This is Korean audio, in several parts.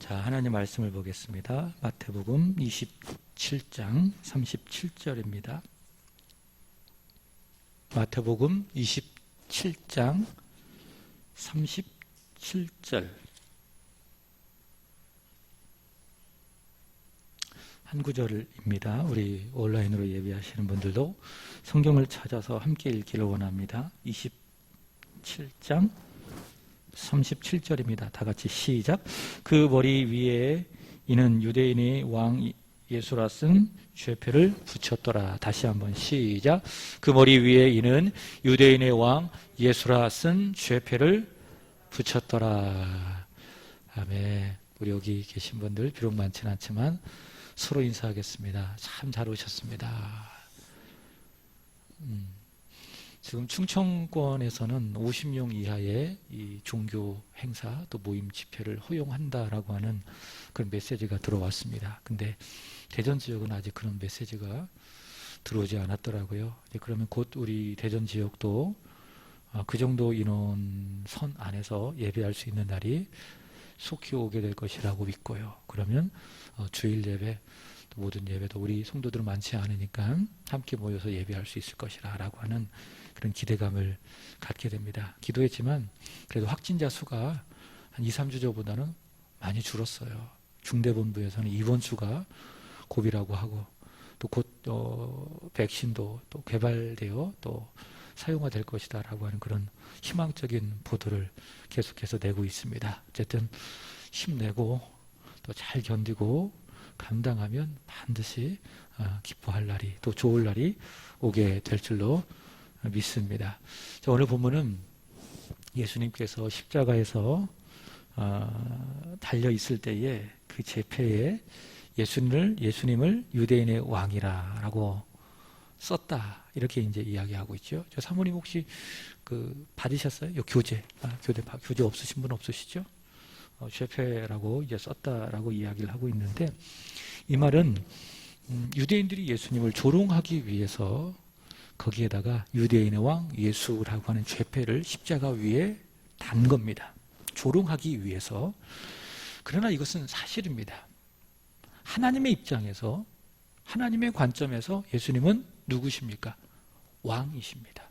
자, 하나님 말씀을 보겠습니다. 마태복음 27장 37절입니다. 마태복음 27장 37절. 한 구절입니다. 우리 온라인으로 예배하시는 분들도 성경을 찾아서 함께 읽기를 원합니다. 27장 37절입니다. 다 같이 시작. 그 머리 위에 이는 유대인의 왕 예수라 쓴 죄표를 붙였더라. 다시 한번 시작. 그 머리 위에 이는 유대인의 왕 예수라 쓴 죄표를 붙였더라. 아멘. 우리 여기 계신 분들 비록 많지는 않지만 서로 인사하겠습니다. 참 잘 오셨습니다. 지금 충청권에서는 50명 이하의 이 종교 행사 또 모임 집회를 허용한다라고 하는 그런 메시지가 들어왔습니다. 근데 대전 지역은 아직 그런 메시지가 들어오지 않았더라고요. 그러면 곧 우리 대전 지역도 그 정도 인원 선 안에서 예배할 수 있는 날이 속히 오게 될 것이라고 믿고요. 그러면 주일 예배 또 모든 예배도 우리 성도들은 많지 않으니까 함께 모여서 예배할 수 있을 것이라 라고 하는 그런 기대감을 갖게 됩니다. 기도했지만 그래도 확진자 수가 한 2, 3주 전보다는 많이 줄었어요. 중대본부에서는 이번 주가 고비라고 하고 또 곧 백신도 또 개발되어 또 사용화될 것이다 라고 하는 그런 희망적인 보도를 계속해서 내고 있습니다. 어쨌든 힘내고 또 잘 견디고 감당하면 반드시 기뻐할 날이 또 좋을 날이 오게 될 줄로 믿습니다. 자, 오늘 본문은 예수님께서 십자가에서 달려 있을 때에 그 제패에 예수님을 유대인의 왕이라고 썼다 이렇게 이제 이야기하고 있죠. 저 사모님 혹시 그 받으셨어요? 요 교재 없으신 분 없으시죠? 죄패라고 이제 썼다라고 이야기를 하고 있는데 이 말은 유대인들이 예수님을 조롱하기 위해서 거기에다가 유대인의 왕 예수라고 하는 죄패를 십자가 위에 단 겁니다. 조롱하기 위해서. 그러나 이것은 사실입니다. 하나님의 입장에서 하나님의 관점에서 예수님은 누구십니까? 왕이십니다.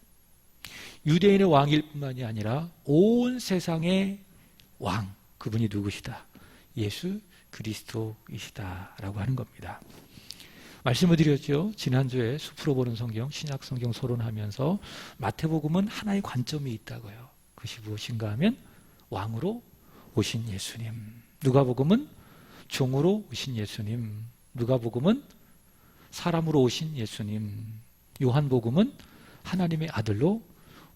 유대인의 왕일 뿐만이 아니라 온 세상의 왕, 그분이 누구시다? 예수 그리스도이시다 라고 하는 겁니다. 말씀을 드렸죠. 지난주에 숲으로 보는 성경, 신약 성경 소론하면서 마태복음은 하나의 관점이 있다고요. 그것이 무엇인가 하면 왕으로 오신 예수님, 누가복음은 종으로 오신 예수님, 누가복음은 사람으로 오신 예수님, 요한복음은 하나님의 아들로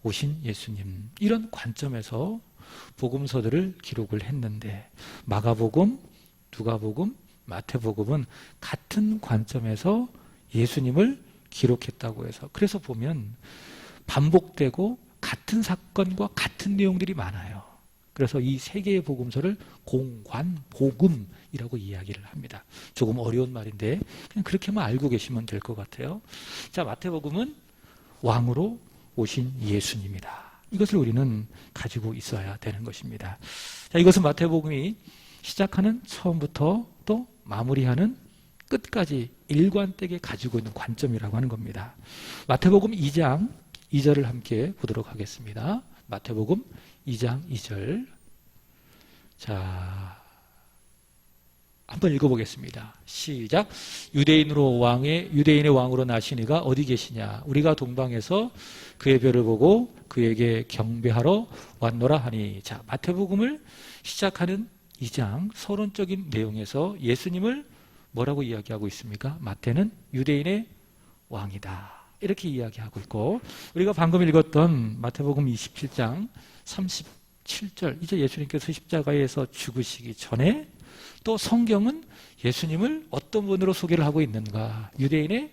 오신 예수님, 이런 관점에서 복음서들을 기록을 했는데 마가복음, 누가복음, 마태복음은 같은 관점에서 예수님을 기록했다고 해서 그래서 보면 반복되고 같은 사건과 같은 내용들이 많아요. 그래서 이 세 개의 복음서를 공관복음이라고 이야기를 합니다. 조금 어려운 말인데 그냥 그렇게만 알고 계시면 될 것 같아요. 자, 마태복음은 왕으로 오신 예수님이다. 이것을 우리는 가지고 있어야 되는 것입니다. 자, 이것은 마태복음이 시작하는 처음부터 또 마무리하는 끝까지 일관되게 가지고 있는 관점이라고 하는 겁니다. 마태복음 2장 2절을 함께 보도록 하겠습니다. 마태복음 2장 2절. 자, 한번 읽어보겠습니다. 시작. 유대인의 왕으로 나신 이가 어디 계시냐? 우리가 동방에서 그의 별을 보고 그에게 경배하러 왔노라 하니. 자, 마태복음을 시작하는 2장 서론적인 내용에서 예수님을 뭐라고 이야기하고 있습니까? 마태는 유대인의 왕이다. 이렇게 이야기하고 있고 우리가 방금 읽었던 마태복음 27장 37절 이제 예수님께서 십자가에서 죽으시기 전에 또 성경은 예수님을 어떤 분으로 소개를 하고 있는가? 유대인의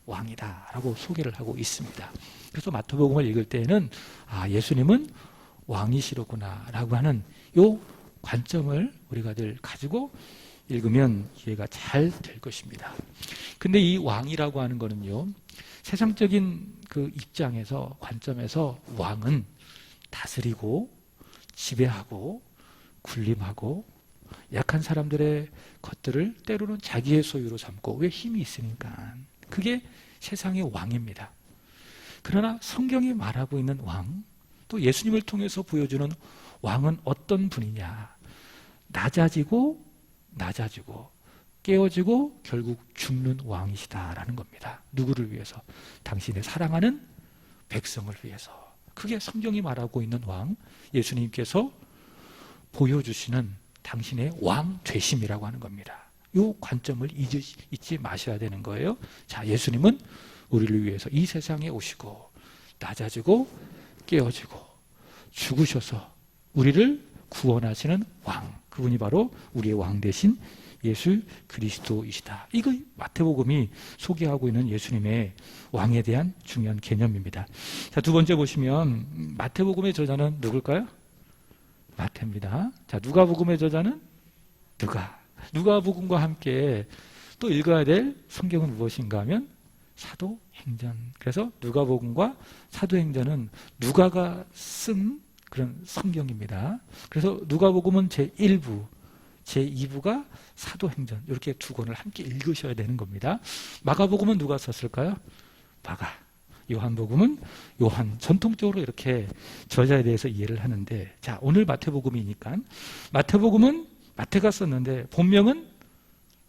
왕이다 라고 소개를 하고 있습니다. 그래서 마태복음을 읽을 때에는 예수님은 왕이시로구나 라고 하는 요 관점을 우리가 늘 가지고 읽으면 이해가 잘 될 것입니다. 근데 이 왕이라고 하는 거는요, 세상적인 그 입장에서, 관점에서 왕은 다스리고, 지배하고, 군림하고, 약한 사람들의 것들을 때로는 자기의 소유로 삼고, 왜? 힘이 있으니까. 그게 세상의 왕입니다. 그러나 성경이 말하고 있는 왕, 또 예수님을 통해서 보여주는 왕은 어떤 분이냐? 낮아지고 깨어지고 결국 죽는 왕이시다라는 겁니다. 누구를 위해서? 당신의 사랑하는 백성을 위해서. 그게 성경이 말하고 있는 왕, 예수님께서 보여주시는 당신의 왕 되심이라고 하는 겁니다. 이 관점을 잊지 마셔야 되는 거예요. 자, 예수님은 우리를 위해서 이 세상에 오시고 낮아지고 깨어지고 죽으셔서 우리를 구원하시는 왕, 그분이 바로 우리의 왕 되신 예수 그리스도이시다. 이거 마태복음이 소개하고 있는 예수님의 왕에 대한 중요한 개념입니다. 자, 두 번째 보시면 마태복음의 저자는 누굴까요? 마태입니다. 자, 누가복음의 저자는 누가복음과 함께 또 읽어야 될 성경은 무엇인가 하면 사도행전. 그래서 누가복음과 사도행전은 누가가 쓴 그런 성경입니다. 그래서 누가복음은 제1부, 제2부가 사도행전, 이렇게 두 권을 함께 읽으셔야 되는 겁니다. 마가복음은 누가 썼을까요? 마가. 요한복음은 요한. 전통적으로 이렇게 저자에 대해서 이해를 하는데, 자, 오늘 마태복음이니까 마태복음은 마태가 썼는데 본명은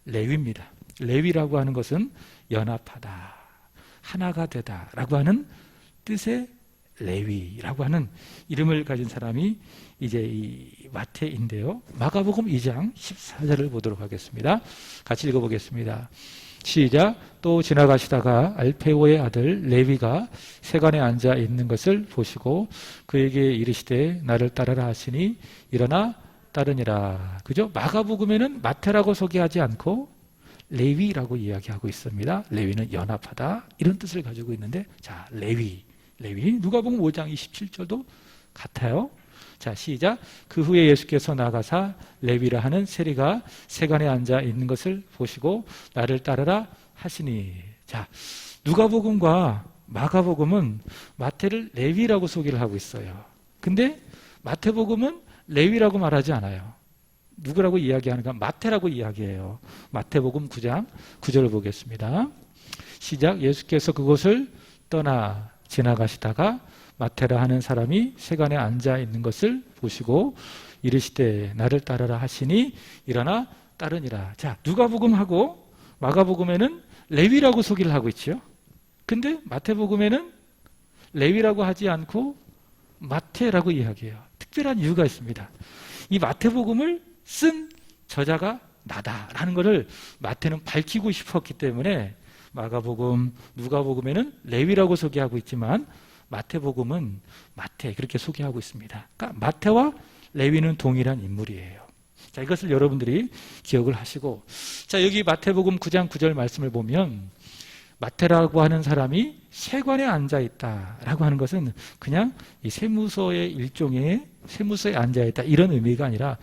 레위입니다. 레위라고 하는 것은 연합하다, 하나가 되다 라고 하는 뜻의 레위라고 하는 이름을 가진 사람이 이제 이 마태인데요. 마가복음 2장 14절을 보도록 하겠습니다. 같이 읽어보겠습니다. 시작. 또 지나가시다가 알페오의 아들 레위가 세관에 앉아 있는 것을 보시고 그에게 이르시되 나를 따르라 하시니 일어나 따르니라. 그죠? 마가복음에는 마태라고 소개하지 않고 레위라고 이야기하고 있습니다. 레위는 연합하다, 이런 뜻을 가지고 있는데, 자, 레위. 누가복음 5장 27절도 같아요. 자, 시작. 그 후에 예수께서 나가사 레위라 하는 세리가 세관에 앉아 있는 것을 보시고 나를 따르라 하시니. 자, 누가복음과 마가복음은 마태를 레위라고 소개를 하고 있어요. 근데 마태복음은 레위라고 말하지 않아요. 누구라고 이야기하는가? 마태라고 이야기해요. 마태복음 9장 9절을 보겠습니다. 시작. 예수께서 그곳을 떠나 지나가시다가 마태라 하는 사람이 세관에 앉아 있는 것을 보시고 이르시되 나를 따르라 하시니 일어나 따르니라. 자, 누가복음하고 마가복음에는 레위라고 소개를 하고 있죠. 근데 마태복음에는 레위라고 하지 않고 마태라고 이야기해요. 특별한 이유가 있습니다. 이 마태복음을 쓴 저자가 나다라는 것을 마태는 밝히고 싶었기 때문에 마가복음, 누가복음에는 레위라고 소개하고 있지만 마태복음은 마태 그렇게 소개하고 있습니다. 그러니까 마태와 레위는 동일한 인물이에요. 자, 이것을 여러분들이 기억을 하시고, 자, 여기 마태복음 9장 9절 말씀을 보면 마태라고 하는 사람이 세관에 앉아 있다라고 하는 것은 그냥 이 세무서의 일종의 세무서에 앉아 있다 이런 의미가 아니라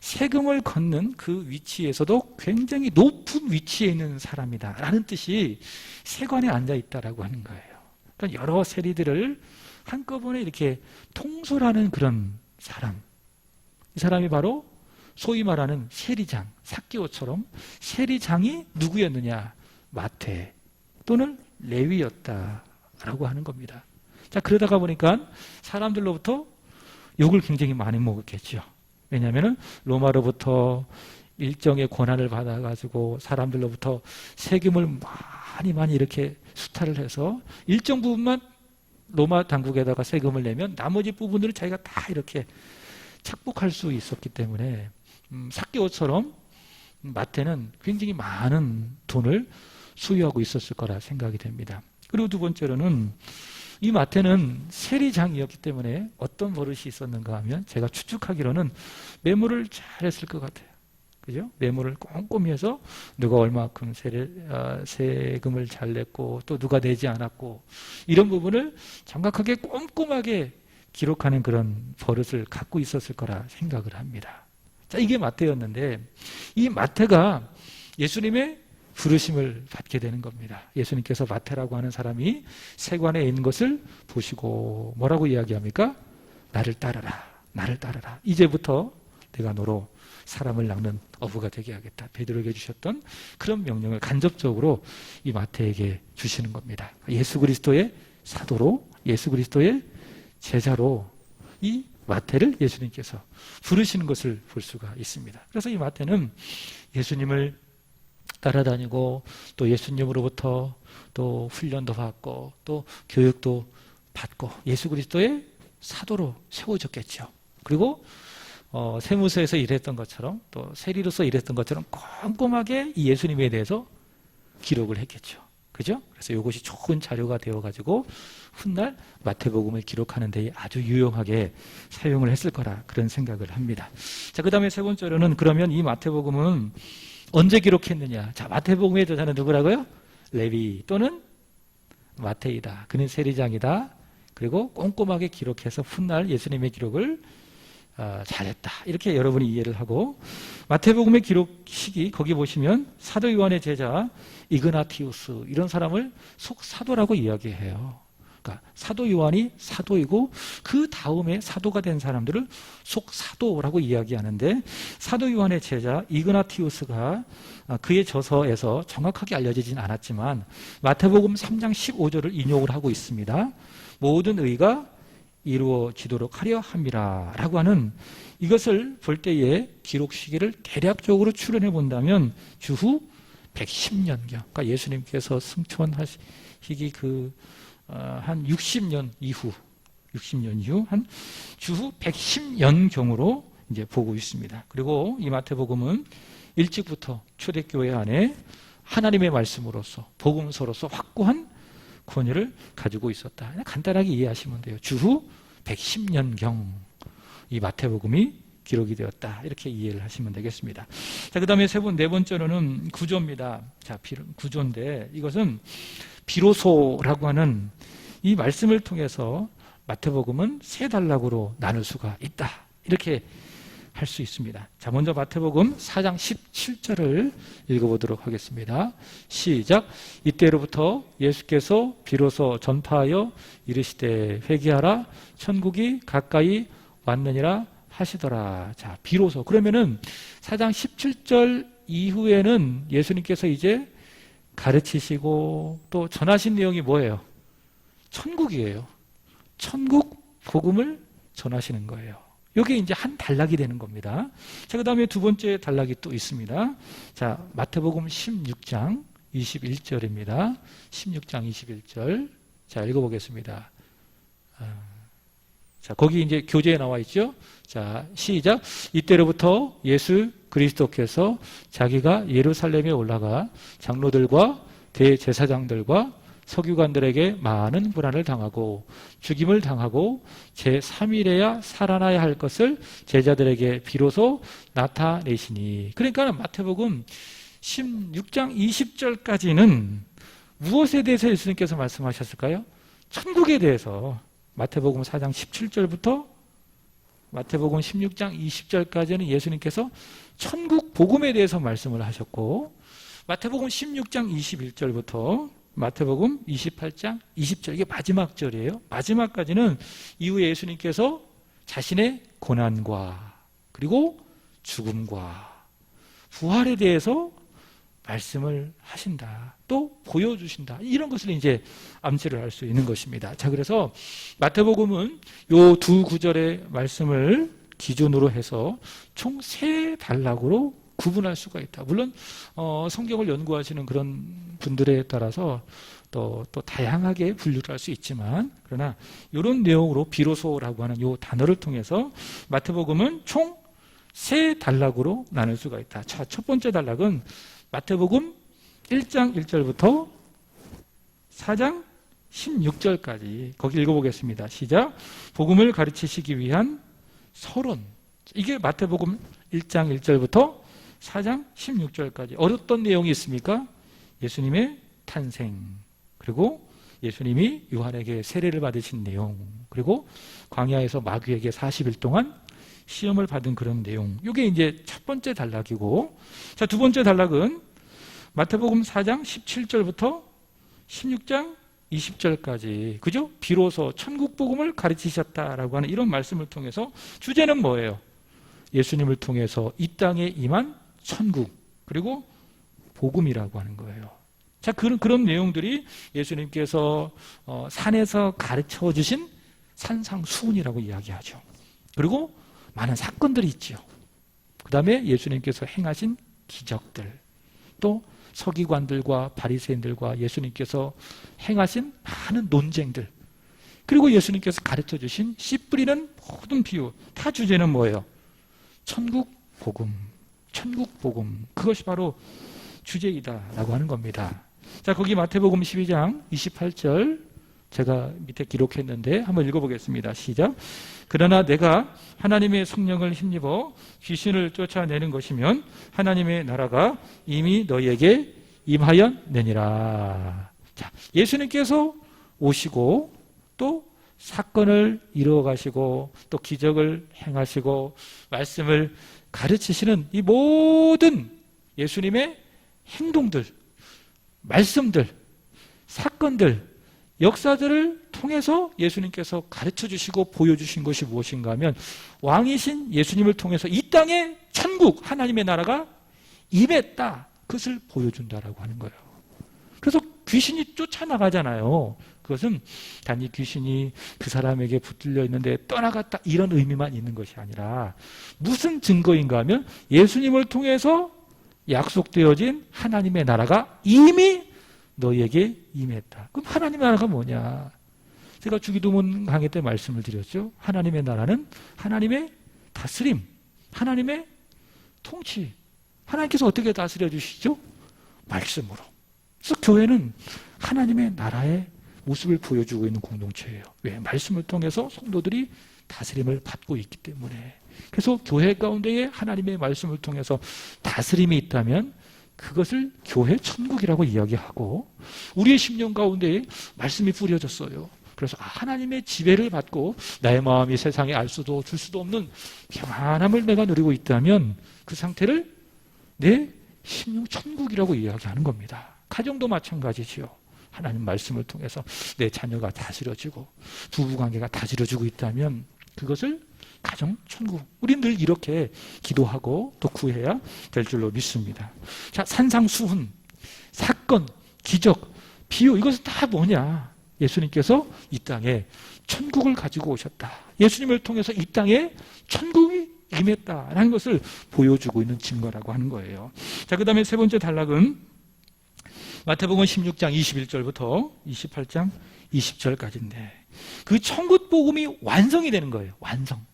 세금을 걷는 그 위치에서도 굉장히 높은 위치에 있는 사람이다라는 뜻이 세관에 앉아 있다라고 하는 거예요. 그러니까 여러 세리들을 한꺼번에 이렇게 통솔하는 그런 사람. 이 사람이 바로 소위 말하는 세리장, 삭개오처럼 세리장이 누구였느냐? 마태 또는 레위였다라고 하는 겁니다. 자, 그러다가 보니까 사람들로부터 욕을 굉장히 많이 먹었겠죠. 왜냐하면 로마로부터 일정의 권한을 받아가지고 사람들로부터 세금을 많이 이렇게 수탈을 해서 일정 부분만 로마 당국에다가 세금을 내면 나머지 부분들을 자기가 다 이렇게 착복할 수 있었기 때문에 삭개오처럼 마태는 굉장히 많은 돈을 소유하고 있었을 거라 생각이 됩니다. 그리고 두 번째로는 이 마태는 세리장이었기 때문에 어떤 버릇이 있었는가 하면 제가 추측하기로는 매물을 잘했을 것 같아요. 그죠? 매물을 꼼꼼히 해서 누가 얼마큼 세금을 잘 냈고 또 누가 내지 않았고 이런 부분을 정확하게 꼼꼼하게 기록하는 그런 버릇을 갖고 있었을 거라 생각을 합니다. 자, 이게 마태였는데 이 마태가 예수님의 부르심을 받게 되는 겁니다. 예수님께서 마태라고 하는 사람이 세관에 있는 것을 보시고 뭐라고 이야기합니까? 나를 따르라. 나를 따르라. 이제부터 내가 너로 사람을 낚는 어부가 되게 하겠다. 베드로에게 주셨던 그런 명령을 간접적으로 이 마태에게 주시는 겁니다. 예수 그리스도의 사도로, 예수 그리스도의 제자로 이 마태를 예수님께서 부르시는 것을 볼 수가 있습니다. 그래서 이 마태는 예수님을 따라다니고 또 예수님으로부터 또 훈련도 받고 또 교육도 받고 예수 그리스도의 사도로 세워졌겠죠. 그리고 세무서에서 일했던 것처럼 또 세리로서 일했던 것처럼 꼼꼼하게 이 예수님에 대해서 기록을 했겠죠. 그죠? 그래서 이것이 좋은 자료가 되어가지고 훗날 마태복음을 기록하는 데 아주 유용하게 사용을 했을 거라 그런 생각을 합니다. 자, 그 다음에 세 번째로는 그러면 이 마태복음은 언제 기록했느냐? 자, 마태복음의 저자는 누구라고요? 레위 또는 마태이다. 그는 세리장이다. 그리고 꼼꼼하게 기록해서 훗날 예수님의 기록을 잘했다. 이렇게 여러분이 이해를 하고 마태복음의 기록 시기 거기 보시면 사도 요한의 제자 이그나티우스 이런 사람을 속사도라고 이야기해요. 그러니까 사도 요한이 사도이고 그 다음에 사도가 된 사람들을 속사도라고 이야기하는데 사도 요한의 제자 이그나티우스가 그의 저서에서 정확하게 알려지진 않았지만 마태복음 3장 15절을 인용을 하고 있습니다. 모든 의가 이루어지도록 하려 함이라 라고 하는 이것을 볼 때의 기록 시기를 대략적으로 추론해 본다면 주후 110년경 그러니까 예수님께서 승천하시기 한 60년 이후 한 주후 110년경으로 이제 보고 있습니다. 그리고 이 마태복음은 일찍부터 초대교회 안에 하나님의 말씀으로서 복음서로서 확고한 권위를 가지고 있었다. 간단하게 이해하시면 돼요. 주후 110년경 이 마태복음이 기록이 되었다. 이렇게 이해를 하시면 되겠습니다. 자, 그 다음에 네 번째로는 구조입니다. 자, 구조인데 이것은 비로소라고 하는 이 말씀을 통해서 마태복음은 세 단락으로 나눌 수가 있다. 이렇게 할 수 있습니다. 자, 먼저 마태복음 4장 17절을 읽어보도록 하겠습니다. 시작. 이때로부터 예수께서 비로소 전파하여 이르시되 회개하라 천국이 가까이 왔느니라 하시더라. 자, 비로소. 그러면은 4장 17절 이후에는 예수님께서 이제 가르치시고 또 전하신 내용이 뭐예요? 천국이에요. 천국 복음을 전하시는 거예요. 이게 이제 한 단락이 되는 겁니다. 자, 그 다음에 두 번째 단락이 또 있습니다. 자, 마태복음 16장 21절입니다. 16장 21절. 자, 읽어보겠습니다. 자, 거기 이제 교재에 나와 있죠. 자, 시작. 이때로부터 예수 그리스도께서 자기가 예루살렘에 올라가 장로들과 대제사장들과 서기관들에게 많은 고난을 당하고 죽임을 당하고 제3일에야 살아나야 할 것을 제자들에게 비로소 나타내시니. 그러니까 마태복음 16장 20절까지는 무엇에 대해서 예수님께서 말씀하셨을까요? 천국에 대해서. 마태복음 4장 17절부터 마태복음 16장 20절까지는 예수님께서 천국 복음에 대해서 말씀을 하셨고 마태복음 16장 21절부터 마태복음 28장 20절 이게 마지막 절이에요. 마지막까지는 이후에 예수님께서 자신의 고난과 그리고 죽음과 부활에 대해서 말씀을 하신다. 또 보여주신다. 이런 것을 이제 암시를 할 수 있는 것입니다. 자, 그래서 마태복음은 요 두 구절의 말씀을 기준으로 해서 총 세 단락으로 구분할 수가 있다. 물론 성경을 연구하시는 그런 분들에 따라서 또 다양하게 분류를 할 수 있지만 그러나 이런 내용으로 비로소라고 하는 이 단어를 통해서 마태복음은 총 세 단락으로 나눌 수가 있다. 자, 첫 번째 단락은 마태복음 1장 1절부터 4장 16절까지 거기 읽어보겠습니다. 시작. 복음을 가르치시기 위한 서론. 이게 마태복음 1장 1절부터 4장 16절까지 어떤 내용이 있습니까? 예수님의 탄생, 그리고 예수님이 요한에게 세례를 받으신 내용, 그리고 광야에서 마귀에게 40일 동안 시험을 받은 그런 내용. 이게 이제 첫 번째 단락이고, 자, 두 번째 단락은 마태복음 4장 17절부터 16장 20절까지, 그죠? 비로소 천국 복음을 가르치셨다라고 하는 이런 말씀을 통해서 주제는 뭐예요? 예수님을 통해서 이 땅에 임한 천국, 그리고 복음이라고 하는 거예요. 자, 그런 내용들이 예수님께서 산에서 가르쳐 주신 산상수훈이라고 이야기하죠. 그리고 많은 사건들이 있죠. 그 다음에 예수님께서 행하신 기적들, 또 서기관들과 바리새인들과 예수님께서 행하신 많은 논쟁들, 그리고 예수님께서 가르쳐 주신 씨 뿌리는 모든 비유, 다 주제는 뭐예요? 천국 복음, 천국 복음. 그것이 바로 주제이다라고 하는 겁니다. 자, 거기 마태복음 12장 28절 제가 밑에 기록했는데 한번 읽어보겠습니다. 시작. 그러나 내가 하나님의 성령을 힘입어 귀신을 쫓아내는 것이면 하나님의 나라가 이미 너희에게 임하였느니라. 자, 예수님께서 오시고 또 사건을 이루어 가시고 또 기적을 행하시고 말씀을 가르치시는 이 모든 예수님의 행동들, 말씀들, 사건들, 역사들을 통해서 예수님께서 가르쳐 주시고 보여주신 것이 무엇인가 하면 왕이신 예수님을 통해서 이 땅에 천국, 하나님의 나라가 임했다, 그것을 보여준다라고 하는 거예요. 그래서 귀신이 쫓아나가잖아요. 그것은 단지 귀신이 그 사람에게 붙들려 있는데 떠나갔다, 이런 의미만 있는 것이 아니라 무슨 증거인가 하면 예수님을 통해서 약속되어진 하나님의 나라가 이미 너희에게 임했다. 그럼 하나님의 나라가 뭐냐? 제가 주기도문 강의 때 말씀을 드렸죠. 하나님의 나라는 하나님의 다스림, 하나님의 통치. 하나님께서 어떻게 다스려 주시죠? 말씀으로. 그래서 교회는 하나님의 나라의 모습을 보여주고 있는 공동체예요. 왜? 말씀을 통해서 성도들이 다스림을 받고 있기 때문에. 그래서 교회 가운데에 하나님의 말씀을 통해서 다스림이 있다면 그것을 교회 천국이라고 이야기하고, 우리의 심령 가운데에 말씀이 뿌려졌어요. 그래서 하나님의 지배를 받고 나의 마음이 세상에 알 수도 줄 수도 없는 평안함을 내가 누리고 있다면 그 상태를 내 심령 천국이라고 이야기하는 겁니다. 가정도 마찬가지지요. 하나님 말씀을 통해서 내 자녀가 다스려지고 부부관계가 다스려지고 있다면 그것을 가정 천국. 우리는 늘 이렇게 기도하고 또 구해야 될 줄로 믿습니다. 자, 산상수훈, 사건, 기적, 비유, 이것은 다 뭐냐? 예수님께서 이 땅에 천국을 가지고 오셨다. 예수님을 통해서 이 땅에 천국이 임했다라는 것을 보여주고 있는 증거라고 하는 거예요. 자, 그 다음에 세 번째 단락은 마태복음 16장 21절부터 28장 20절까지인데 그 천국 복음이 완성이 되는 거예요. 완성.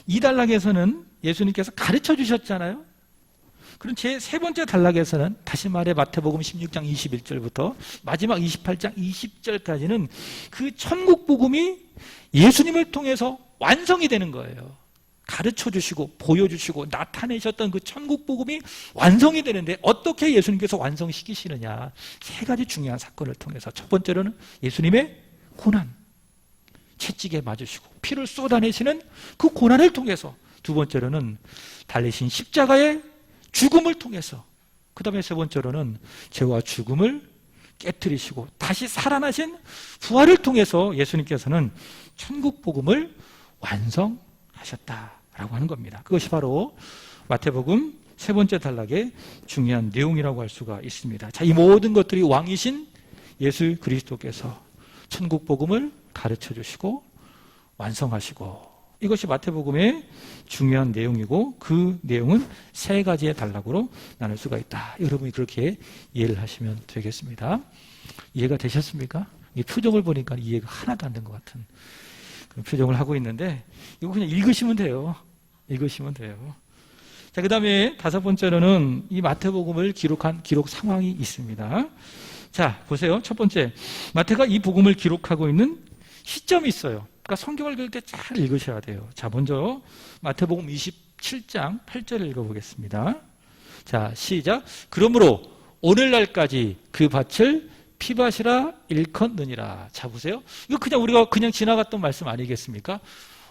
이 단락에서는 예수님께서 가르쳐 주셨잖아요. 그럼 제 세 번째 단락에서는 다시 말해 마태복음 16장 21절부터 마지막 28장 20절까지는 그 천국 복음이 예수님을 통해서 완성이 되는 거예요. 가르쳐 주시고 보여주시고 나타내셨던 그 천국 복음이 완성이 되는데 어떻게 예수님께서 완성시키시느냐? 세 가지 중요한 사건을 통해서. 첫 번째로는 예수님의 고난, 채찍에 맞으시고 피를 쏟아내시는 그 고난을 통해서. 두 번째로는 달리신 십자가의 죽음을 통해서. 그 다음에 세 번째로는 죄와 죽음을 깨뜨리시고 다시 살아나신 부활을 통해서 예수님께서는 천국 복음을 완성하셨다라고 하는 겁니다. 그것이 바로 마태복음 세 번째 단락의 중요한 내용이라고 할 수가 있습니다. 자, 이 모든 것들이 왕이신 예수 그리스도께서 천국 복음을 가르쳐 주시고 완성하시고, 이것이 마태복음의 중요한 내용이고 그 내용은 세 가지의 단락으로 나눌 수가 있다. 여러분이 그렇게 이해를 하시면 되겠습니다. 이해가 되셨습니까? 이 표정을 보니까 이해가 하나도 안 된 것 같은 그런 표정을 하고 있는데 이거 그냥 읽으시면 돼요. 읽으시면 돼요. 자, 그 다음에 다섯 번째로는 이 마태복음을 기록한 기록 상황이 있습니다. 자, 보세요. 첫 번째, 마태가 이 복음을 기록하고 있는 시점이 있어요. 그러니까 성경을 읽을 때 잘 읽으셔야 돼요. 자, 먼저 마태복음 27장 8절을 읽어보겠습니다. 자, 시작. 그러므로 오늘날까지 그 밭을 피밭이라 일컫느니라. 자, 보세요. 이거 그냥 우리가 그냥 지나갔던 말씀 아니겠습니까?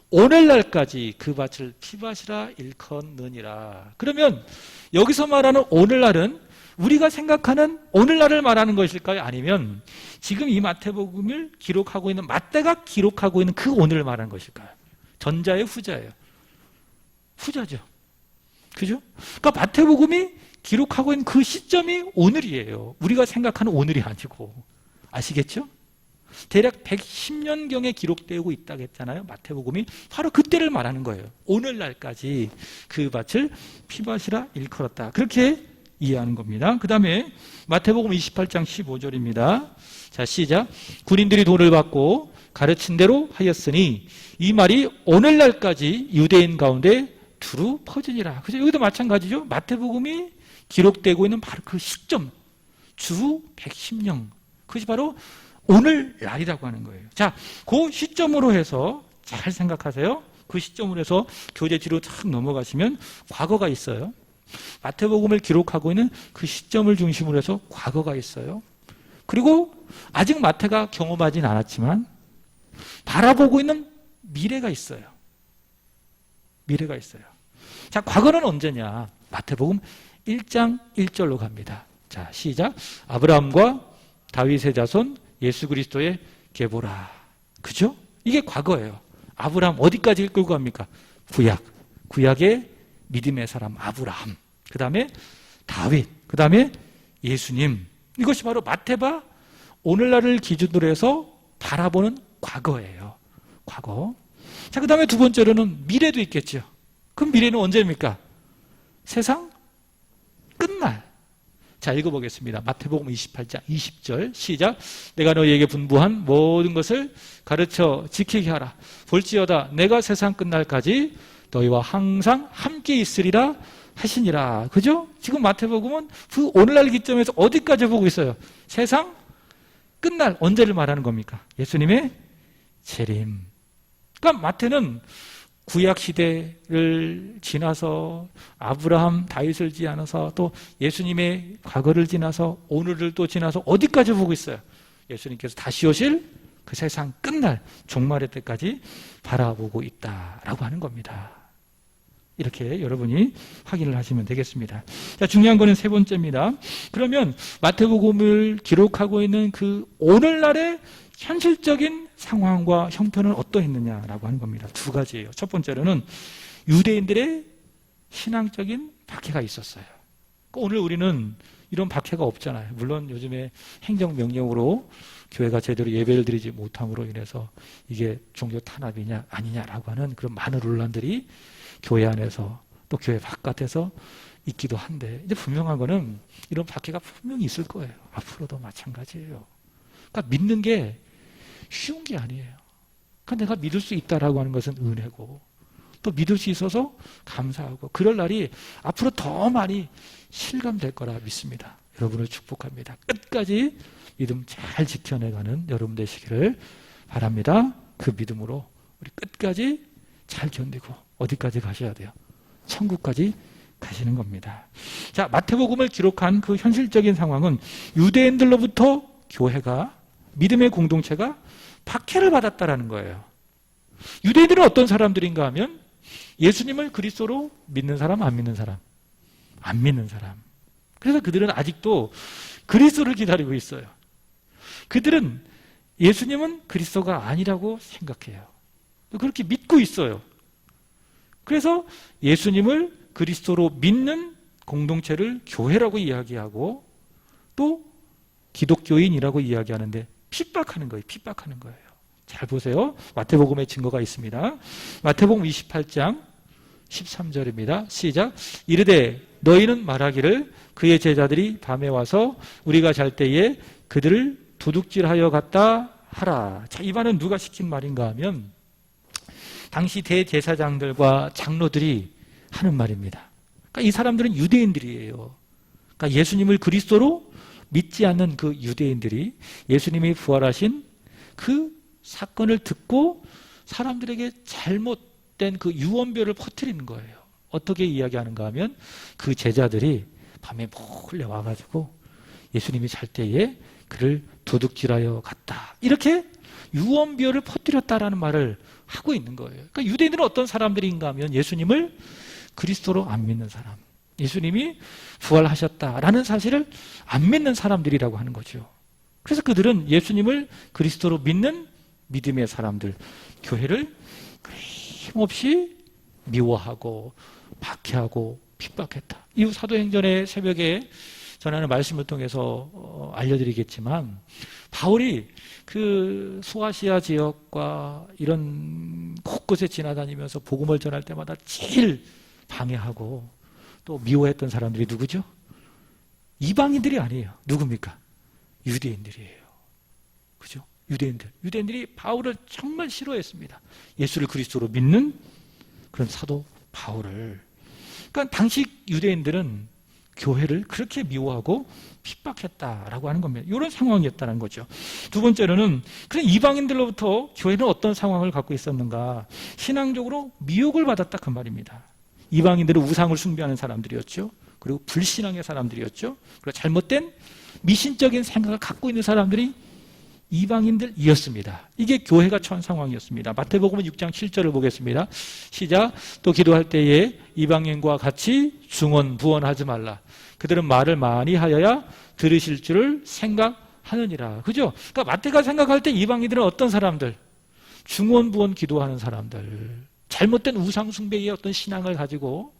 오늘날까지 그 밭을 피밭이라 일컫느니라. 그러면 여기서 말하는 오늘날은 우리가 생각하는 오늘날을 말하는 것일까요? 아니면 지금 이 마태복음을 기록하고 있는 마태가 기록하고 있는 그 오늘을 말하는 것일까요? 전자의 후자예요. 후자죠. 그죠? 그러니까 마태복음이 기록하고 있는 그 시점이 오늘이에요. 우리가 생각하는 오늘이 아니고. 아시겠죠? 대략 110년경에 기록되고 있다고 했잖아요. 마태복음이 바로 그때를 말하는 거예요. 오늘날까지 그 밭을 피밭이라 일컬었다. 그렇게 이해하는 겁니다. 그 다음에 마태복음 28장 15절입니다. 자, 시작. 군인들이 돈을 받고 가르친 대로 하였으니 이 말이 오늘날까지 유대인 가운데 두루 퍼지니라. 그죠? 여기도 마찬가지죠. 마태복음이 기록되고 있는 바로 그 시점, 주 110년. 그것이 바로 오늘날이라고 하는 거예요. 자, 그 시점으로 해서 잘 생각하세요. 그 시점으로 해서 교재지로 탁 넘어가시면 과거가 있어요. 마태복음을 기록하고 있는 그 시점을 중심으로 해서 과거가 있어요. 그리고 아직 마태가 경험하진 않았지만 바라보고 있는 미래가 있어요. 미래가 있어요. 자, 과거는 언제냐? 마태복음 1장 1절로 갑니다. 자, 시작. 아브라함과 다윗의 자손 예수 그리스도의 계보라. 그죠? 이게 과거예요. 아브라함 어디까지 끌고 갑니까? 구약. 구약의 믿음의 사람 아브라함. 그 다음에 다윗. 그 다음에 예수님. 이것이 바로 마태바 오늘날을 기준으로 해서 바라보는 과거예요. 과거. 자, 그 다음에 두 번째로는 미래도 있겠죠. 그럼 미래는 언제입니까? 세상 끝날. 자, 읽어보겠습니다. 마태복음 28장 20절 시작. 내가 너희에게 분부한 모든 것을 가르쳐 지키게 하라. 볼지어다 내가 세상 끝날까지 너희와 항상 함께 있으리라 하시니라. 그죠? 지금 마태복음은 그 오늘날 기점에서 어디까지 보고 있어요? 세상 끝날 언제를 말하는 겁니까? 예수님의 재림. 그러니까 마태는 구약 시대를 지나서 아브라함, 다윗을 지나서 또 예수님의 과거를 지나서 오늘을 또 지나서 어디까지 보고 있어요? 예수님께서 다시 오실 그 세상 끝날 종말의 때까지 바라보고 있다라고 하는 겁니다. 이렇게 여러분이 확인을 하시면 되겠습니다. 자, 중요한 거는 세 번째입니다. 그러면 마태복음을 기록하고 있는 그 오늘날의 현실적인 상황과 형편은 어떠했느냐라고 하는 겁니다. 두 가지예요. 첫 번째로는 유대인들의 신앙적인 박해가 있었어요. 오늘 우리는 이런 박해가 없잖아요. 물론 요즘에 행정명령으로 교회가 제대로 예배를 드리지 못함으로 인해서 이게 종교 탄압이냐 아니냐라고 하는 그런 많은 논란들이 교회 안에서 또 교회 바깥에서 있기도 한데 이제 분명한 거는 이런 박해가 분명히 있을 거예요. 앞으로도 마찬가지예요. 그러니까 믿는 게 쉬운 게 아니에요. 그러니까 내가 믿을 수 있다라고 하는 것은 은혜고 또 믿을 수 있어서 감사하고 그럴 날이 앞으로 더 많이 실감될 거라 믿습니다. 여러분을 축복합니다. 끝까지 믿음 잘 지켜내가는 여러분 되시기를 바랍니다. 그 믿음으로 우리 끝까지 잘 견디고 어디까지 가셔야 돼요? 천국까지 가시는 겁니다. 자, 마태복음을 기록한 그 현실적인 상황은 유대인들로부터 교회가 믿음의 공동체가 박해를 받았다라는 거예요. 유대인들은 어떤 사람들인가 하면 예수님을 그리스도로 믿는 사람, 안 믿는 사람? 안 믿는 사람. 그래서 그들은 아직도 그리스도를 기다리고 있어요. 그들은 예수님은 그리스도가 아니라고 생각해요. 그렇게 믿고 있어요. 그래서 예수님을 그리스도로 믿는 공동체를 교회라고 이야기하고 또 기독교인이라고 이야기하는데 핍박하는 거예요. 핍박하는 거예요. 잘 보세요. 마태복음의 증거가 있습니다. 마태복음 28장 13절입니다. 시작. 이르되 너희는 말하기를 그의 제자들이 밤에 와서 우리가 잘 때에 그들을 도둑질하여 갔다 하라. 자, 이 말은 누가 시킨 말인가 하면 당시 대제사장들과 장로들이 하는 말입니다. 그러니까 이 사람들은 유대인들이에요. 그러니까 예수님을 그리스도로 믿지 않는 그 유대인들이 예수님이 부활하신 그 사건을 듣고 사람들에게 잘못된 그 유언비어를 퍼뜨리는 거예요. 어떻게 이야기하는가 하면 그 제자들이 밤에 몰래 와가지고 예수님이 잘 때에 그를 도둑질하여 갔다. 이렇게 유언비어를 퍼뜨렸다라는 말을 하고 있는 거예요. 그러니까 유대인들은 어떤 사람들인가 하면 예수님을 그리스도로 안 믿는 사람, 예수님이 부활하셨다라는 사실을 안 믿는 사람들이라고 하는 거죠. 그래서 그들은 예수님을 그리스도로 믿는 믿음의 사람들, 교회를 힘없이 미워하고 박해하고 핍박했다. 이후 사도행전의 새벽에 전하는 말씀을 통해서 알려드리겠지만, 바울이 그 소아시아 지역과 이런 곳곳에 지나다니면서 복음을 전할 때마다 제일 방해하고 또 미워했던 사람들이 누구죠? 이방인들이 아니에요. 누굽니까? 유대인들이에요. 그죠? 유대인들이 바울을 정말 싫어했습니다. 예수를 그리스도로 믿는 그런 사도 바울을. 그러니까 당시 유대인들은 교회를 그렇게 미워하고 핍박했다라고 하는 겁니다. 이런 상황이었다는 거죠. 두 번째로는 그런 이방인들로부터 교회는 어떤 상황을 갖고 있었는가? 신앙적으로 미혹을 받았다 그 말입니다. 이방인들은 우상을 숭배하는 사람들이었죠. 그리고 불신앙의 사람들이었죠. 그리고 잘못된 미신적인 생각을 갖고 있는 사람들이 이방인들이었습니다. 이게 교회가 처한 상황이었습니다. 마태복음 6장 7절을 보겠습니다. 시작. 또 기도할 때에 이방인과 같이 중언 부언하지 말라. 그들은 말을 많이 하여야 들으실 줄을 생각하느니라. 그죠? 그러니까 마태가 생각할 때 이방인들은 어떤 사람들? 중언 부언 기도하는 사람들. 잘못된 우상 숭배의 어떤 신앙을 가지고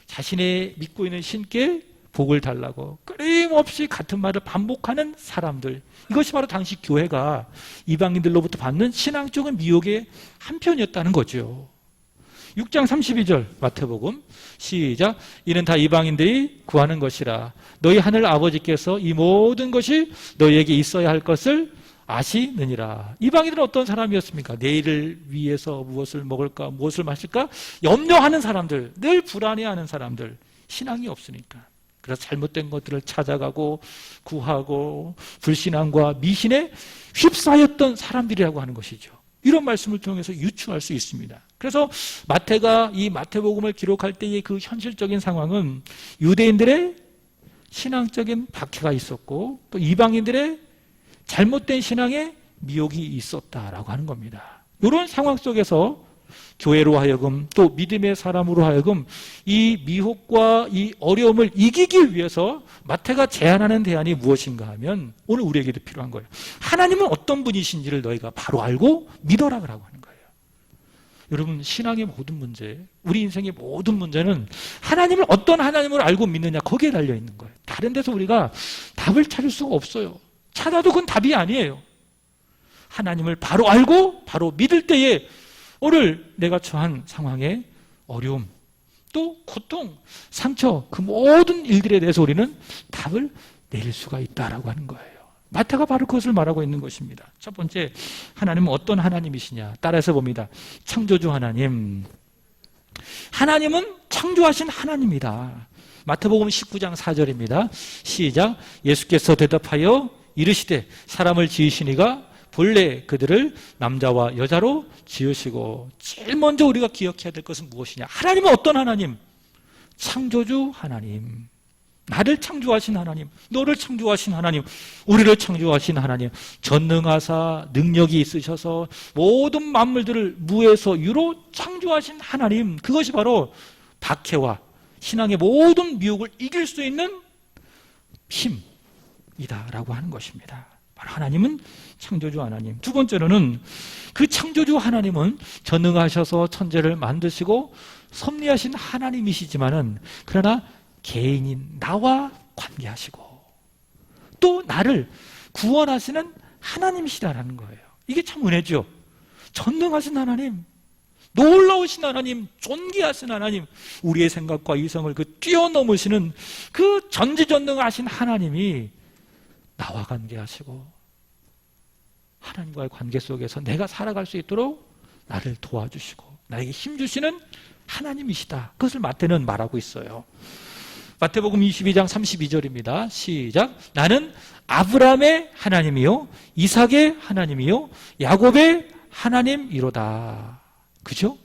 자신의 믿고 있는 신께 복을 달라고 끊임없이 같은 말을 반복하는 사람들. 이것이 바로 당시 교회가 이방인들로부터 받는 신앙적인 미혹의 한편이었다는 거죠. 6장 32절 마태복음 시작. 이는 다 이방인들이 구하는 것이라. 너희 하늘 아버지께서 이 모든 것이 너희에게 있어야 할 것을 아시느니라. 이방인들은 어떤 사람이었습니까? 내일을 위해서 무엇을 먹을까, 무엇을 마실까 염려하는 사람들, 늘 불안해하는 사람들, 신앙이 없으니까. 그래서 잘못된 것들을 찾아가고 구하고 불신앙과 미신에 휩싸였던 사람들이라고 하는 것이죠. 이런 말씀을 통해서 유추할 수 있습니다. 그래서 마태가 이 마태복음을 기록할 때의 그 현실적인 상황은 유대인들의 신앙적인 박해가 있었고 또 이방인들의 잘못된 신앙에 미혹이 있었다라고 하는 겁니다. 이런 상황 속에서 교회로 하여금 또 믿음의 사람으로 하여금 이 미혹과 이 어려움을 이기기 위해서 마태가 제안하는 대안이 무엇인가 하면 오늘 우리에게도 필요한 거예요. 하나님은 어떤 분이신지를 너희가 바로 알고 믿어라라고 하는 거예요. 여러분, 신앙의 모든 문제, 우리 인생의 모든 문제는 하나님을 어떤 하나님을 알고 믿느냐 거기에 달려 있는 거예요. 다른 데서 우리가 답을 찾을 수가 없어요. 찾아도 그건 답이 아니에요. 하나님을 바로 알고 바로 믿을 때에 오늘 내가 처한 상황의 어려움, 또 고통, 상처, 그 모든 일들에 대해서 우리는 답을 내릴 수가 있다라고 하는 거예요. 마태가 바로 그것을 말하고 있는 것입니다. 첫 번째, 하나님은 어떤 하나님이시냐? 따라서 봅니다. 창조주 하나님. 하나님은 창조하신 하나님이다. 마태복음 19장 4절입니다. 시작. 예수께서 대답하여 이르시되 사람을 지으시니가 본래 그들을 남자와 여자로 지으시고. 제일 먼저 우리가 기억해야 될 것은 무엇이냐? 하나님은 어떤 하나님? 창조주 하나님. 나를 창조하신 하나님, 너를 창조하신 하나님, 우리를 창조하신 하나님, 전능하사 능력이 있으셔서 모든 만물들을 무에서 유로 창조하신 하나님. 그것이 바로 박해와 신앙의 모든 미혹을 이길 수 있는 힘이다라고 하는 것입니다. 하나님은 창조주 하나님. 두 번째로는 그 창조주 하나님은 전능하셔서 천재를 만드시고 섭리하신 하나님이시지만은 그러나 개인인 나와 관계하시고 또 나를 구원하시는 하나님이시다라는 거예요. 이게 참 은혜죠. 전능하신 하나님, 놀라우신 하나님, 존귀하신 하나님, 우리의 생각과 이성을 그 뛰어넘으시는 그 전지전능하신 하나님이 나와 관계하시고 하나님과의 관계 속에서 내가 살아갈 수 있도록 나를 도와주시고 나에게 힘주시는 하나님이시다. 그것을 마태는 말하고 있어요. 마태복음 22장 32절입니다. 시작. 나는 아브라함의 하나님이요 이삭의 하나님이요 야곱의 하나님이로다. 그죠?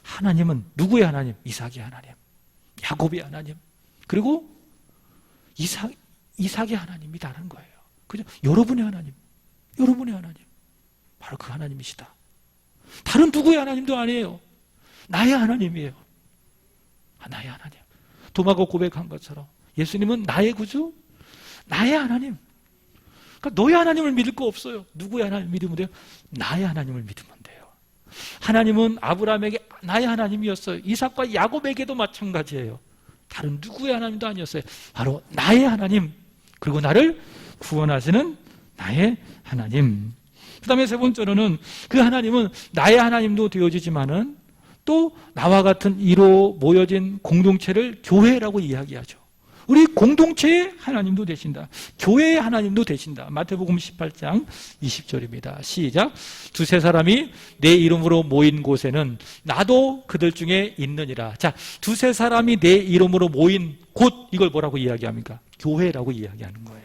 하나님은 누구의 하나님? 이삭의 하나님, 야곱의 하나님, 그리고 이삭의 하나님이라는 거예요. 그죠? 여러분의 하나님, 여러분의 하나님, 바로 그 하나님이시다. 다른 누구의 하나님도 아니에요. 나의 하나님이에요. 나의 하나님. 도마가 고백한 것처럼 예수님은 나의 구주, 나의 하나님. 그러니까 너의 하나님을 믿을 거 없어요. 누구의 하나님을 믿으면 돼요? 나의 하나님을 믿으면 돼요. 하나님은 아브라함에게 나의 하나님이었어요. 이삭과 야곱에게도 마찬가지예요. 다른 누구의 하나님도 아니었어요. 바로 나의 하나님, 그리고 나를 구원하시는 나의 하나님. 그 다음에 세 번째로는 그 하나님은 나의 하나님도 되어주지만은 또 나와 같은 이로 모여진 공동체를 교회라고 이야기하죠. 우리 공동체의 하나님도 되신다. 교회의 하나님도 되신다. 마태복음 18장 20절입니다. 시작. 두세 사람이 내 이름으로 모인 곳에는 나도 그들 중에 있느니라. 자, 두세 사람이 내 이름으로 모인 곳, 이걸 뭐라고 이야기합니까? 교회라고 이야기하는 거예요.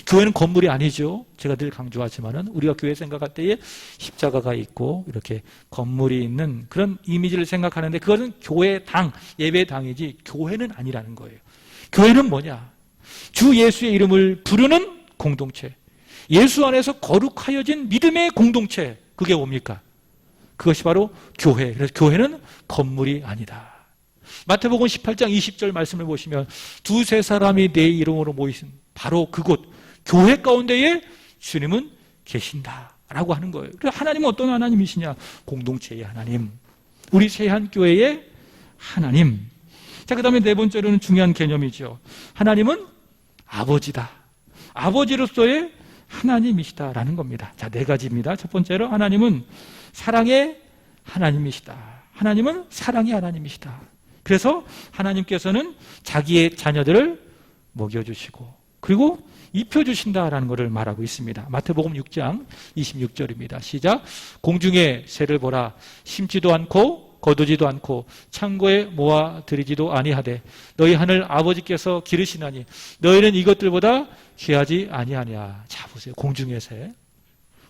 교회는 건물이 아니죠. 제가 늘 강조하지만은 우리가 교회 생각할 때에 십자가가 있고 이렇게 건물이 있는 그런 이미지를 생각하는데 그것은 교회당, 예배당이지 교회는 아니라는 거예요. 교회는 뭐냐? 주 예수의 이름을 부르는 공동체, 예수 안에서 거룩하여진 믿음의 공동체, 그게 뭡니까? 그것이 바로 교회. 그래서 교회는 건물이 아니다. 마태복음 18장 20절 말씀을 보시면 두세 사람이 내 이름으로 모이신 바로 그곳 교회 가운데에 주님은 계신다라고 하는 거예요. 그래서 하나님은 어떤 하나님이시냐? 공동체의 하나님, 우리 세한교회의 하나님. 자, 그 다음에 네 번째로는 중요한 개념이죠. 하나님은 아버지다. 아버지로서의 하나님이시다라는 겁니다. 자, 네 가지입니다. 첫 번째로 하나님은 사랑의 하나님이시다. 하나님은 사랑의 하나님이시다. 그래서 하나님께서는 자기의 자녀들을 먹여주시고 그리고 입혀주신다라는 것을 말하고 있습니다. 마태복음 6장 26절입니다. 시작. 공중의 새를 보라. 심지도 않고 거두지도 않고 창고에 모아들이지도 아니하되 너희 하늘 아버지께서 기르시나니 너희는 이것들보다 귀하지 아니하냐. 자, 보세요. 공중의 새.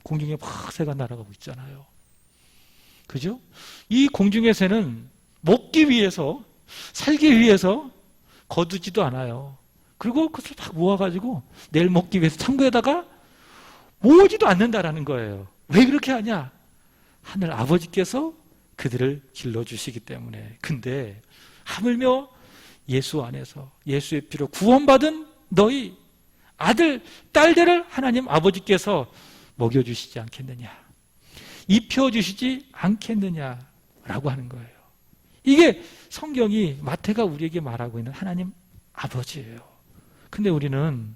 공중에 막 새가 날아가고 있잖아요. 그죠? 이 공중의 새는 먹기 위해서, 살기 위해서 거두지도 않아요. 그리고 그것을 막 모아가지고 내일 먹기 위해서 창고에다가 모으지도 않는다라는 거예요. 왜 그렇게 하냐? 하늘 아버지께서 그들을 길러주시기 때문에. 근데 하물며 예수 안에서 예수의 피로 구원받은 너희 아들, 딸들을 하나님 아버지께서 먹여주시지 않겠느냐, 입혀주시지 않겠느냐라고 하는 거예요. 이게 성경이, 마태가 우리에게 말하고 있는 하나님 아버지예요. 근데 우리는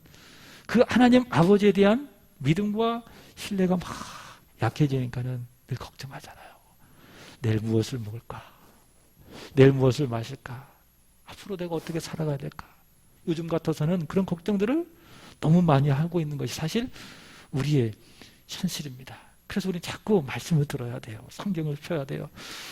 그 하나님 아버지에 대한 믿음과 신뢰가 막 약해지니까는 늘 걱정하잖아요. 내일 무엇을 먹을까? 내일 무엇을 마실까? 앞으로 내가 어떻게 살아가야 될까? 요즘 같아서는 그런 걱정들을 너무 많이 하고 있는 것이 사실 우리의 현실입니다. 그래서 우리는 자꾸 말씀을 들어야 돼요. 성경을 펴야 돼요.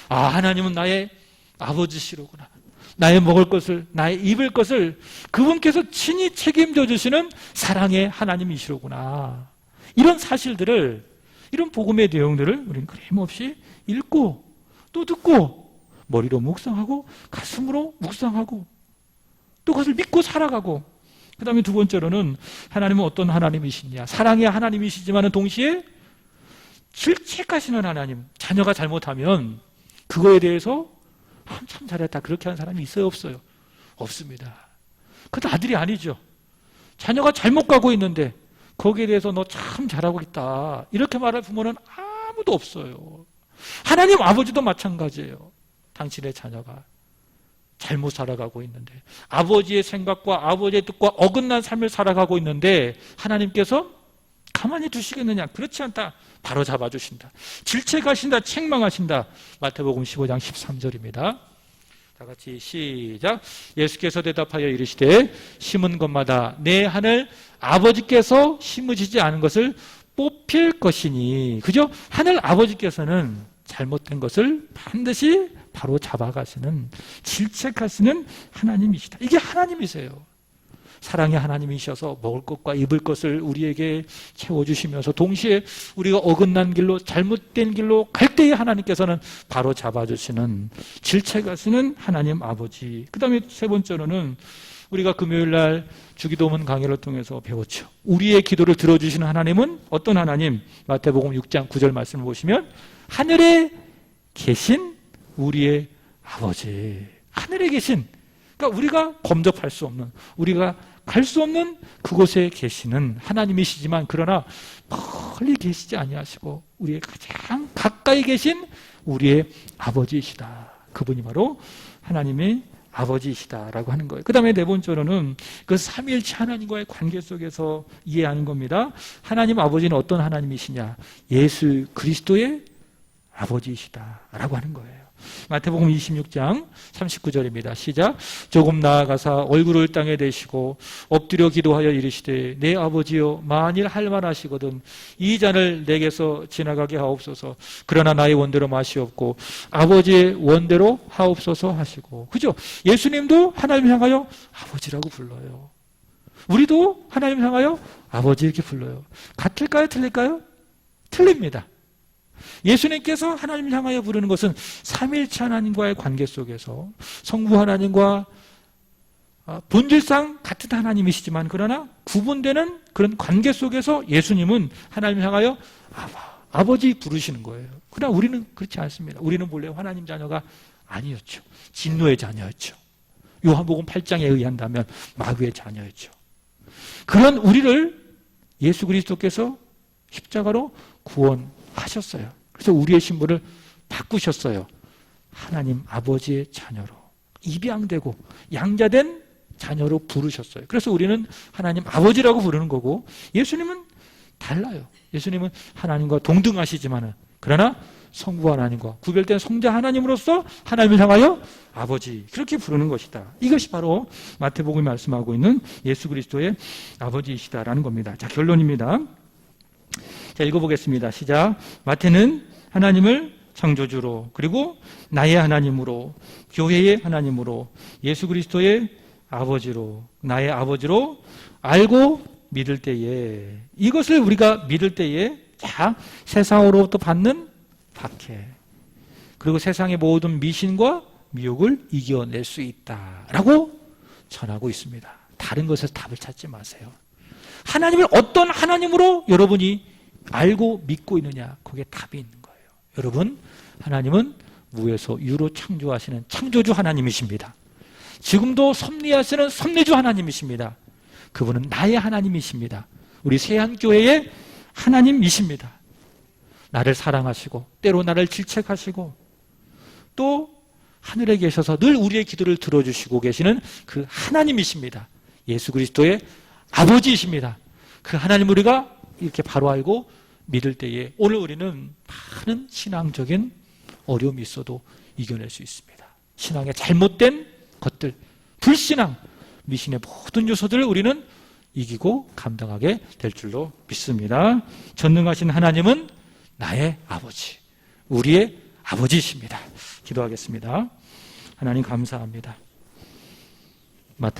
아, 하나님은 나의 아버지시로구나. 나의 먹을 것을, 나의 입을 것을 그분께서 친히 책임져 주시는 사랑의 하나님이시로구나. 이런 사실들을, 이런 복음의 내용들을 우리는 끊임없이 읽고 또 듣고 머리로 묵상하고 가슴으로 묵상하고 또 그것을 믿고 살아가고. 그 다음에 두 번째로는 하나님은 어떤 하나님이시냐? 사랑의 하나님이시지만 동시에 질책하시는 하나님. 자녀가 잘못하면 그거에 대해서 참 잘했다, 그렇게 하는 사람이 있어요, 없어요? 없습니다. 그것도 아들이 아니죠. 자녀가 잘못 가고 있는데 거기에 대해서 너 참 잘하고 있다, 이렇게 말할 부모는 아무도 없어요. 하나님 아버지도 마찬가지예요. 당신의 자녀가 잘못 살아가고 있는데, 아버지의 생각과 아버지의 뜻과 어긋난 삶을 살아가고 있는데 하나님께서 가만히 두시겠느냐? 그렇지 않다. 바로 잡아주신다. 질책하신다. 책망하신다. 마태복음 15장 13절입니다. 다 같이 시작. 예수께서 대답하여 이르시되 심은 것마다 내 하늘 아버지께서 심으시지 않은 것을 뽑힐 것이니. 그죠? 하늘 아버지께서는 잘못된 것을 반드시 바로 잡아가시는, 질책하시는 하나님이시다. 이게 하나님이세요. 사랑의 하나님이셔서 먹을 것과 입을 것을 우리에게 채워주시면서 동시에 우리가 어긋난 길로, 잘못된 길로 갈 때에 하나님께서는 바로 잡아주시는, 질책하시는 하나님 아버지. 그 다음에 세 번째로는 우리가 금요일날 주기도문 강의를 통해서 배웠죠. 우리의 기도를 들어주시는 하나님은 어떤 하나님? 마태복음 6장 9절 말씀을 보시면 하늘에 계신 우리의 아버지. 하늘에 계신, 그러니까 우리가 범접할 수 없는, 우리가 갈 수 없는 그곳에 계시는 하나님이시지만 그러나 멀리 계시지 아니하시고 우리의 가장 가까이 계신 우리의 아버지이시다. 그분이 바로 하나님의 아버지이시다라고 하는 거예요. 그 다음에 네 번째로는 그 삼위일체 하나님과의 관계 속에서 이해하는 겁니다. 하나님 아버지는 어떤 하나님이시냐? 예수 그리스도의 아버지이시다라고 하는 거예요. 마태복음 26장 39절입니다. 시작. 조금 나아가사 얼굴을 땅에 대시고 엎드려 기도하여 이르시되 내 아버지여 만일 할 만하시거든 이 잔을 내게서 지나가게 하옵소서. 그러나 나의 원대로 마시옵고 아버지의 원대로 하옵소서 하시고. 그죠? 예수님도 하나님 향하여 아버지라고 불러요. 우리도 하나님 향하여 아버지 이렇게 불러요. 같을까요? 틀릴까요? 틀립니다. 예수님께서 하나님을 향하여 부르는 것은 삼위일체 하나님과의 관계 속에서 성부 하나님과 본질상 같은 하나님이시지만 그러나 구분되는 그런 관계 속에서 예수님은 하나님을 향하여 아버지 부르시는 거예요. 그러나 우리는 그렇지 않습니다. 우리는 본래 하나님 자녀가 아니었죠. 진노의 자녀였죠. 요한복음 8장에 의한다면 마귀의 자녀였죠. 그런 우리를 예수 그리스도께서 십자가로 구원하셨어요. 그래서 우리의 신분을 바꾸셨어요. 하나님 아버지의 자녀로 입양되고 양자된 자녀로 부르셨어요. 그래서 우리는 하나님 아버지라고 부르는 거고 예수님은 달라요. 예수님은 하나님과 동등하시지만은 그러나 성부 하나님과 구별된 성자 하나님으로서 하나님을 향하여 아버지 그렇게 부르는 것이다. 이것이 바로 마태복음이 말씀하고 있는 예수 그리스도의 아버지이시다라는 겁니다. 자, 결론입니다. 자, 읽어보겠습니다. 시작. 마태는 하나님을 창조주로 그리고 나의 하나님으로 교회의 하나님으로 예수 그리스도의 아버지로 나의 아버지로 알고 믿을 때에 이것을 우리가 믿을 때에 자 세상으로부터 받는 박해 그리고 세상의 모든 미신과 미혹을 이겨낼 수 있다라고 전하고 있습니다. 다른 것에서 답을 찾지 마세요. 하나님을 어떤 하나님으로 여러분이 알고 믿고 있느냐 그게 답이 있는 거예요. 여러분 하나님은 무에서 유로 창조하시는 창조주 하나님이십니다. 지금도 섭리하시는 섭리주 하나님이십니다. 그분은 나의 하나님이십니다. 우리 세한교회의 하나님이십니다. 나를 사랑하시고 때로 나를 질책하시고 또 하늘에 계셔서 늘 우리의 기도를 들어주시고 계시는 그 하나님이십니다. 예수 그리스도의 아버지이십니다. 그 하나님을 우리가 이렇게 바로 알고 믿을 때에 오늘 우리는 많은 신앙적인 어려움이 있어도 이겨낼 수 있습니다. 신앙의 잘못된 것들, 불신앙, 미신의 모든 요소들을 우리는 이기고 감당하게 될 줄로 믿습니다. 전능하신 하나님은 나의 아버지, 우리의 아버지이십니다. 기도하겠습니다. 하나님 감사합니다. 마태가